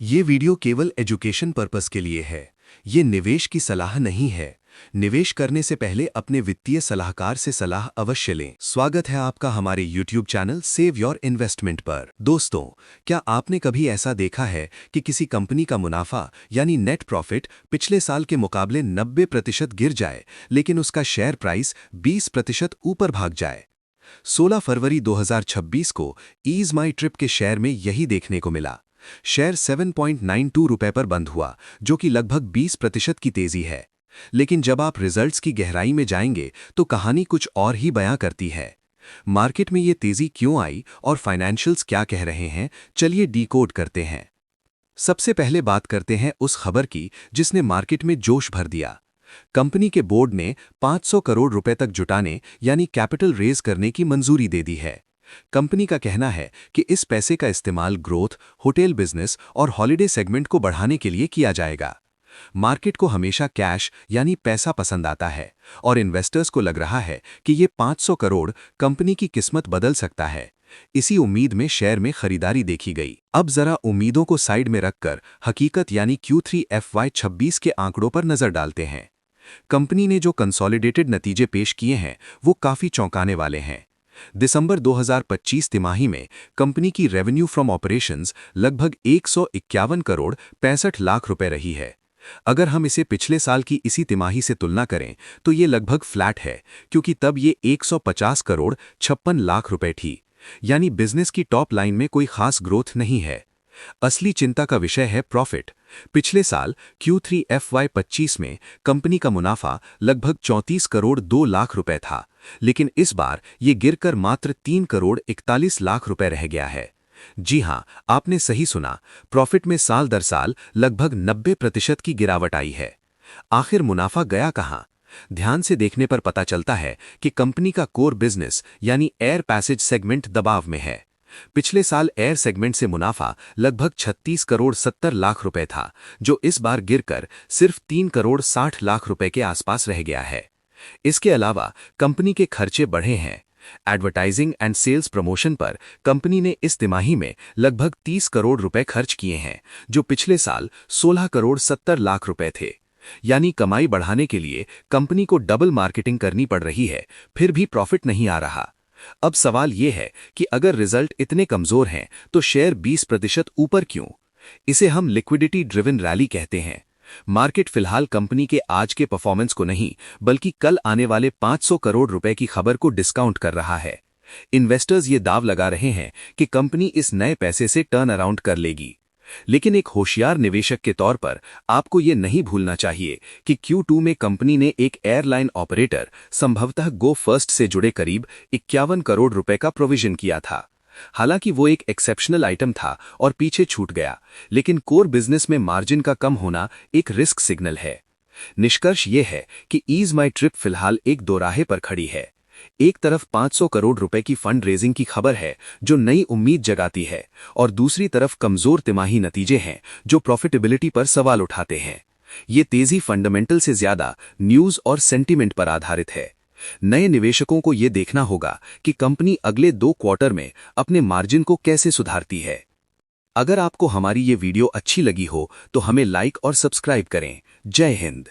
ये वीडियो केवल education purpose के लिए है। ये निवेश की सलाह नहीं है। निवेश करने से पहले अपने वित्तीय सलाहकार से सलाह अवश्य लें। स्वागत है आपका हमारे YouTube channel save your investment पर। दोस्तों, क्या आपने कभी ऐसा देखा है कि किसी कंपनी का मुनाफा यानी नेट प्रॉफिट पिछले साल के मुकाबले 90% गिर जाए, लेकिन उसका शेयर प्राइस 20% ऊपर भाग जाए? 16 फरवरी 2026 को ईज माई ट्रिप के शेयर में यही देखने को मिला। शेयर 7.92 रुपए पर बंद हुआ, जो कि लगभग 20% की तेजी है। लेकिन जब आप रिजल्ट्स की गहराई में जाएंगे तो कहानी कुछ और ही बयां करती है। मार्केट में ये तेजी क्यों आई और फाइनेंशियल्स क्या कह रहे हैं, चलिए डीकोड करते हैं। सबसे पहले बात करते हैं उस खबर की जिसने मार्केट में जोश भर दिया। कंपनी के बोर्ड ने 500 करोड़ रुपए तक जुटाने यानी कैपिटल रेज करने की मंजूरी दे दी है। कंपनी का कहना है कि इस पैसे का इस्तेमाल ग्रोथ, होटल बिजनेस और हॉलिडे सेगमेंट को बढ़ाने के लिए किया जाएगा। मार्केट को हमेशा कैश यानी पैसा पसंद आता है और इन्वेस्टर्स को लग रहा है कि ये 500 करोड़ कंपनी की किस्मत बदल सकता है। इसी उम्मीद में शेयर में खरीदारी देखी गई। अब जरा उम्मीदों को साइड में रखकर हकीकत यानी Q3 FY26 के आंकड़ों पर नजर डालते हैं। कंपनी ने जो कंसोलिडेटेड नतीजे पेश किए हैं वो काफी चौंकाने वाले हैं। दिसंबर 2025 तिमाही में कंपनी की रेवेन्यू फ्रॉम ऑपरेशंस लगभग 151 करोड़ 65 लाख रुपए रही है। अगर हम इसे पिछले साल की इसी तिमाही से तुलना करें तो ये लगभग फ्लैट है, क्योंकि तब ये 150 करोड़ 56 लाख रुपए थी। यानी बिजनेस की टॉप लाइन में कोई खास ग्रोथ नहीं है। असली चिंता का विषय है प्रॉफिट। पिछले साल Q3 FY25 में कंपनी का मुनाफा लगभग 34 करोड़ 2 लाख रुपए था, लेकिन इस बार ये गिरकर मात्र 3 करोड़ 41 लाख रुपए रह गया है। जी हां, आपने सही सुना, प्रॉफिट में साल दर साल लगभग 90% की गिरावट आई है। आखिर मुनाफा गया कहां? ध्यान से देखने पर पता चलता है कि कंपनी का कोर बिजनेस यानी एयर पैसेज सेगमेंट दबाव में है। पिछले साल एयर सेगमेंट से मुनाफा लगभग 36 करोड़ 70 लाख रुपए था, जो इस बार गिरकर सिर्फ 3 करोड़ 60 लाख रुपए के आसपास रह गया है। इसके अलावा कंपनी के खर्चे बढ़े हैं। एडवर्टाइजिंग एंड सेल्स प्रमोशन पर कंपनी ने इस तिमाही में लगभग 30 करोड़ रुपए खर्च किए हैं, जो पिछले साल 16 करोड़ 70 लाख रुपए थे। यानी कमाई बढ़ाने के लिए कंपनी को डबल मार्केटिंग करनी पड़ रही है, फिर भी प्रॉफिट नहीं आ रहा। अब सवाल यह है कि अगर रिजल्ट इतने कमजोर हैं तो शेयर 20% ऊपर क्यों? इसे हम लिक्विडिटी ड्रिवन रैली कहते हैं। मार्केट फिलहाल कंपनी के आज के परफॉर्मेंस को नहीं, बल्कि कल आने वाले 500 करोड़ रुपए की खबर को डिस्काउंट कर रहा है। इन्वेस्टर्स ये दाव लगा रहे हैं कि कंपनी इस नए पैसे से टर्न अराउंड कर लेगी। लेकिन एक होशियार निवेशक के तौर पर आपको ये नहीं भूलना चाहिए कि Q2 में कंपनी ने एक एयरलाइन ऑपरेटर, संभवतः गो फर्स्ट से जुड़े करीब 51 करोड़ रुपए का प्रोविजन किया था। हालांकि वो एक एक्सेप्शनल आइटम था और पीछे छूट गया, लेकिन कोर बिजनेस में मार्जिन का कम होना एक रिस्क सिग्नल है। निष्कर्ष ये है कि ईज माई ट्रिप फिलहाल एक दोराहे पर खड़ी है। एक तरफ 500 करोड़ रुपए की फंड रेजिंग की खबर है जो नई उम्मीद जगाती है, और दूसरी तरफ कमजोर तिमाही नतीजे हैं जो प्रॉफिटेबिलिटी पर सवाल उठाते हैं। ये तेजी फंडामेंटल से ज्यादा न्यूज और सेंटीमेंट पर आधारित है। नए निवेशकों को ये देखना होगा कि कंपनी अगले 2 क्वार्टर में अपने मार्जिन को कैसे सुधारती है। अगर आपको हमारी ये वीडियो अच्छी लगी हो तो हमें लाइक और सब्सक्राइब करें। जय हिंद।